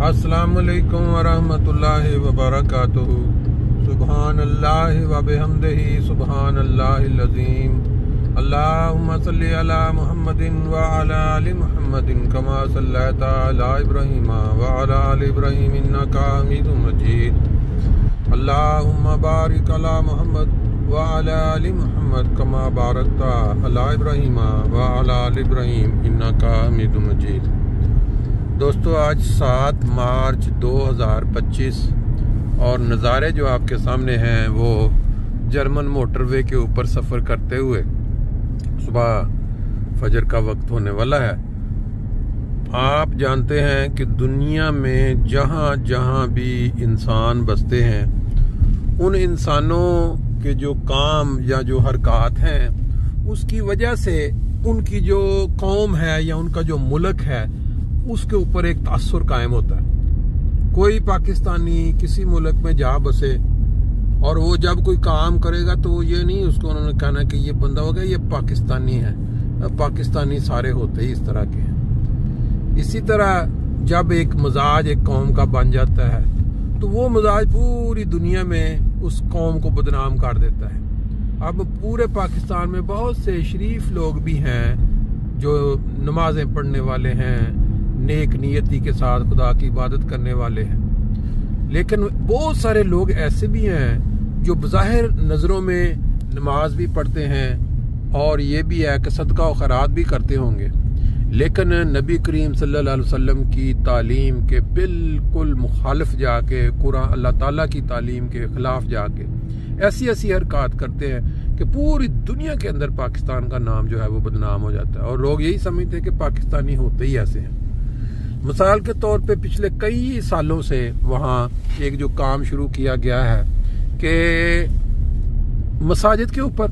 अस्सलामुअलैकुम वरहमतुल्लाहि वबरकातुहू। सुबहानल्लाहि व बिहम्दिही सुबहानल्लाहिल अज़ीम। अल्लाहुम्मा सल्लि अला मुहम्मदिन व अला आलि मुहम्मदिन कमा सल्लैता अला इब्राहीम व अला आलि इब्राहीम इन्नका हमीदुम मजीद। अल्लाहुम्मा बारिक अला मुहम्मद व अला आलि मुहम्मद कमा बारकता अला इब्राहीम व अला आलि इब्राहीम इन्नका हमीदुम मजीद। दोस्तों, आज 7 मार्च 2025 और नज़ारे जो आपके सामने हैं वो जर्मन मोटरवे के ऊपर सफ़र करते हुए सुबह फजर का वक्त होने वाला है। आप जानते हैं कि दुनिया में जहाँ जहाँ भी इंसान बसते हैं उन इंसानों के जो काम या जो हरकत हैं उसकी वजह से उनकी जो कौम है या उनका जो मुल्क है उसके ऊपर एक तासुर कायम होता है। कोई पाकिस्तानी किसी मुल्क में जा बसे और वो जब कोई काम करेगा तो ये नहीं उसको उन्होंने कहना कि ये बंदा होगा ये पाकिस्तानी है। पाकिस्तानी सारे होते ही इस तरह के हैं। इसी तरह जब एक मजाज एक कौम का बन जाता है तो वो मजाज पूरी दुनिया में उस कौम को बदनाम कर देता है। अब पूरे पाकिस्तान में बहुत से शरीफ लोग भी हैं जो नमाजें पढ़ने वाले हैं, नेक नियति के साथ खुदा की इबादत करने वाले हैं, लेकिन बहुत सारे लोग ऐसे भी हैं जो बज़ाहिर नज़रों में नमाज भी पढ़ते हैं और ये भी है कि सदका और खैरात भी करते होंगे, लेकिन नबी करीम सल्लल्लाहु अलैहि वसल्लम की तालीम के बिल्कुल मुखालिफ जाके कुरान अल्लाह ताला की तालीम के खिलाफ जाके ऐसी ऐसी हरकत करते हैं कि पूरी दुनिया के अंदर पाकिस्तान का नाम जो है वो बदनाम हो जाता है और लोग यही समझते हैं कि पाकिस्तानी होते ही ऐसे हैं। मिसाल के तौर पे पिछले कई सालों से वहाँ एक जो काम शुरू किया गया है कि मसाजिद के ऊपर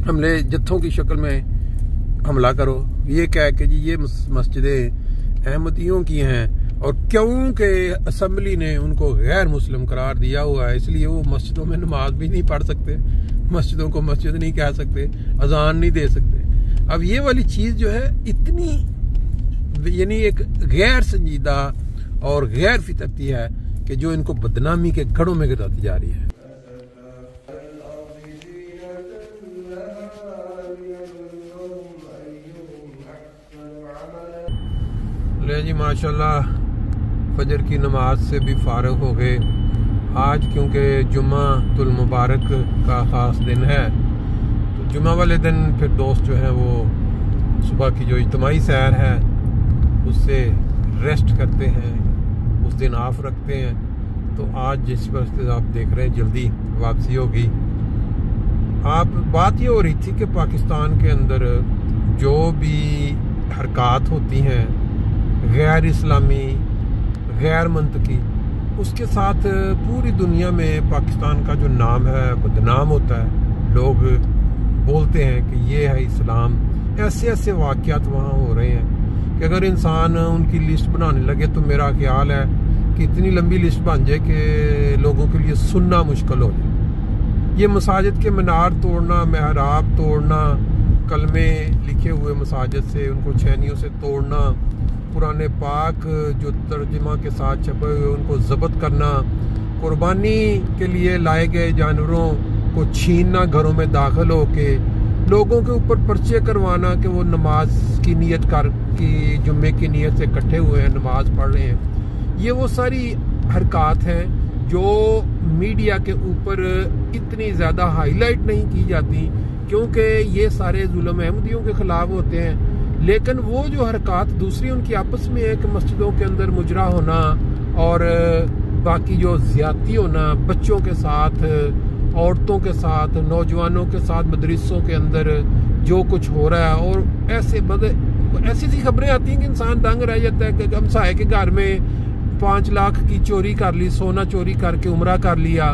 हमले जत्थों की शक्ल में हमला करो, ये कह के जी ये मस्जिदें अहमदियों की हैं और क्योंकि असम्बली ने उनको गैर मुस्लिम करार दिया हुआ है इसलिए वो मस्जिदों में नमाज भी नहीं पढ़ सकते, मस्जिदों को मस्जिद नहीं कह सकते, अजान नहीं दे सकते। अब ये वाली चीज़ जो है इतनी यानी एक गैर संजीदा और गैर फितरती है कि जो इनको बदनामी के गढ़ों में गिराती जा रही है। ले जी माशाल्लाह फजर की नमाज से भी फारग हो गए। आज क्योंकि जुम्मातुल मुबारक का ख़ास दिन है तो जुम्मा वाले दिन फिर दोस्त जो हैं वो सुबह की जो इज्तिमाई सैर है उससे रेस्ट करते हैं, उस दिन ऑफ रखते हैं। तो आज जिस पर आप देख रहे हैं जल्दी वापसी होगी। आप बात ये हो रही थी कि पाकिस्तान के अंदर जो भी हरकत होती हैं गैर इस्लामी गैर मंतकी उसके साथ पूरी दुनिया में पाकिस्तान का जो नाम है बदनाम होता है। लोग बोलते हैं कि ये है इस्लाम। ऐसे ऐसे वाक़यात वहाँ हो रहे हैं कि अगर इंसान उनकी लिस्ट बनाने लगे तो मेरा ख्याल है कि इतनी लंबी लिस्ट बन जाए कि लोगों के लिए सुनना मुश्किल हो जाए। ये मसाजिद के मीनार तोड़ना, महराब तोड़ना, कलमे लिखे हुए मसाजिद से उनको छेनियों से तोड़ना, पुराने पाक जो तर्जुमा के साथ छपे हुए उनको ज़ब्त करना, कुर्बानी के लिए लाए गए जानवरों को छीनना, घरों में दाखिल होके लोगों के ऊपर पर्चे करवाना कि वो नमाज की नीयत कर कि जुम्मे की नीयत से इकट्ठे हुए हैं, नमाज पढ़ रहे हैं। ये वो सारी हरकत हैं जो मीडिया के ऊपर इतनी ज़्यादा हाईलाइट नहीं की जाती क्योंकि ये सारे जुल्म अहमदियों के ख़िलाफ़ होते हैं, लेकिन वो जो हरकत दूसरी उनकी आपस में एक मस्जिदों के अंदर मुजरा होना और बाकी जो ज़्यादती होना बच्चों के साथ, औरतों के साथ, नौजवानों के साथ मदरसों के अंदर जो कुछ हो रहा है और ऐसी सी खबरें आती हैं कि इंसान दंग रह जाता है कि हमसाये के घर में 5 लाख की चोरी कर ली, सोना चोरी करके उम्रा कर लिया,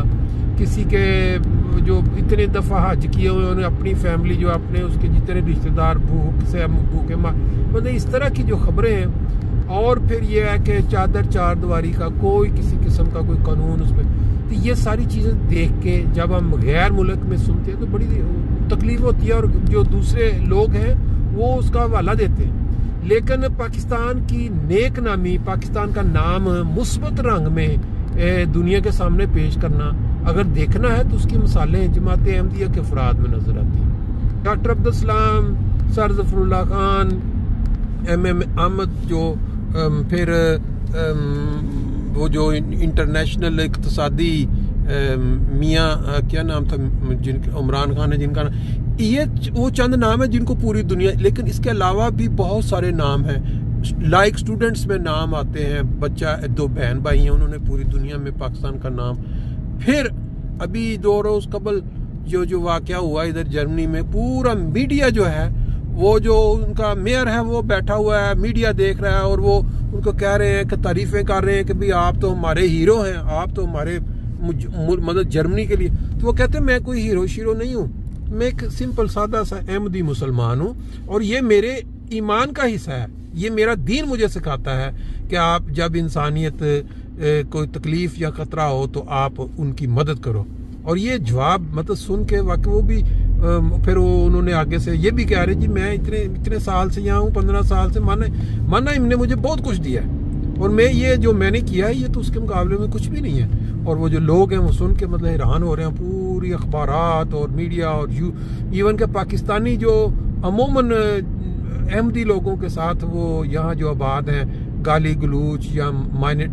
किसी के जो इतने दफ़ा हज किए उन्होंने अपनी फैमिली जो अपने उसके जितने रिश्तेदार भूखे मतलब इस तरह की जो खबरें हैं। और फिर ये है कि चादर चार दीवारी का कोई किसी किस्म का कोई कानून उसमें, तो ये सारी चीज़ें देख के जब हम गैर मुल्क में सुनते हैं तो बड़ी तकलीफ होती है और जो दूसरे लोग हैं वो उसका हवाला देते हैं लेकिन पाकिस्तान की नेक नामी, पाकिस्तान का नाम मुस्बत रंग में दुनिया के सामने पेश करना अगर देखना है तो उसकी मिसालें जमात अहमदिया के अफराद में नजर आती हैं। Doctor Abdul Salam, sir Zafarullah Khan, MM Ahmad, जो फिर वो जो इंटरनेशनल इक़्तिसादी मियाँ क्या नाम था जिनका, इमरान खान है जिनका, ये वो चंद नाम है जिनको पूरी दुनिया, लेकिन इसके अलावा भी बहुत सारे नाम हैं। लाइक स्टूडेंट्स में नाम आते हैं, बच्चा 2 बहन भाई हैं, उन्होंने पूरी दुनिया में पाकिस्तान का नाम। फिर अभी 2 रोज कबल जो वाक़या हुआ इधर जर्मनी में, पूरा मीडिया जो है, वो जो उनका मेयर है वो बैठा हुआ है, मीडिया देख रहा है और वो उनको कह रहे हैं कि तारीफें कर रहे हैं कि भाई आप तो हमारे हीरो हैं, आप तो हमारे मतलब जर्मनी के लिए। तो वो कहते हैं मैं कोई हीरो शीरो नहीं हूँ, मैं एक सिंपल सादा सा अहमदी मुसलमान हूँ और ये मेरे ईमान का हिस्सा है, ये मेरा दीन मुझे सिखाता है कि आप जब इंसानियत कोई तकलीफ या खतरा हो तो आप उनकी मदद करो। और ये जवाब मतलब सुन के वाकई वो भी फिर वो उन्होंने आगे से ये भी कह रहे जी मैं इतने साल से यहाँ हूँ, 15 साल से, माना इनने मुझे बहुत कुछ दिया है और मैं ये जो मैंने किया है ये तो उसके मुकाबले में कुछ भी नहीं है। और वो जो लोग हैं वो सुन के मतलब हैरान हो रहे हैं, पूरी अखबारात और मीडिया और इवन के पाकिस्तानी जो अमूमन अहमदी लोगों के साथ वो यहाँ जो आबाद हैं, गाली गलूच या मायने,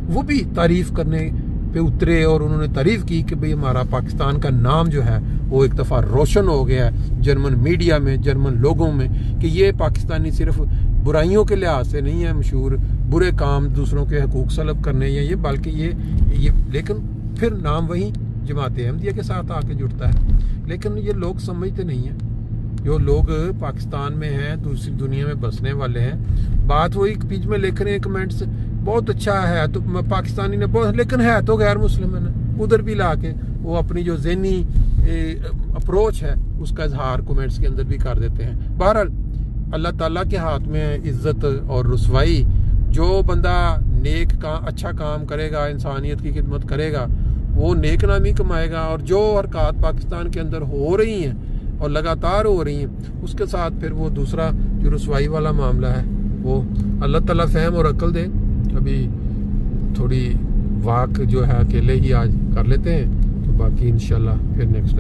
वो भी तारीफ करने पे उतरे और उन्होंने तारीफ की कि भाई हमारा पाकिस्तान का नाम जो है वो एक दफ़ा रोशन हो गया है जर्मन मीडिया में, जर्मन लोगों में, कि ये पाकिस्तानी सिर्फ बुराइयों के लिहाज से नहीं है मशहूर, बुरे काम दूसरों के हकूक सलब करने या ये, बल्कि ये लेकिन फिर नाम वही जमात अहमदिया के साथ आके जुड़ता है। लेकिन ये लोग समझते नहीं हैं, जो लोग पाकिस्तान में हैं, दूसरी दुनिया में बसने वाले हैं। बात वही बीच में लिख रहे हैं कमेंट्स, बहुत अच्छा है तो पाकिस्तानी ने बहुत, लेकिन है तो गैर मुस्लिम है ना, उधर भी ला के वो अपनी जो ज़हनी अप्रोच है उसका इजहार कमेंट्स के अंदर भी कर देते हैं। बहरहाल अल्लाह ताला के हाथ में इज्जत और रुसवाई। जो बंदा नेक का अच्छा काम करेगा, इंसानियत की खिदमत करेगा, वो नेक नामी कमाएगा। और जो हरकत पाकिस्तान के अंदर हो रही हैं और लगातार हो रही हैं, उसके साथ फिर वो दूसरा जो रुसवाई वाला मामला है वो अल्लाह ताला फहम और अक्ल दे। अभी थोड़ी वाक जो है अकेले ही आज कर लेते हैं, तो बाकी इंशाल्लाह फिर नेक्स्ट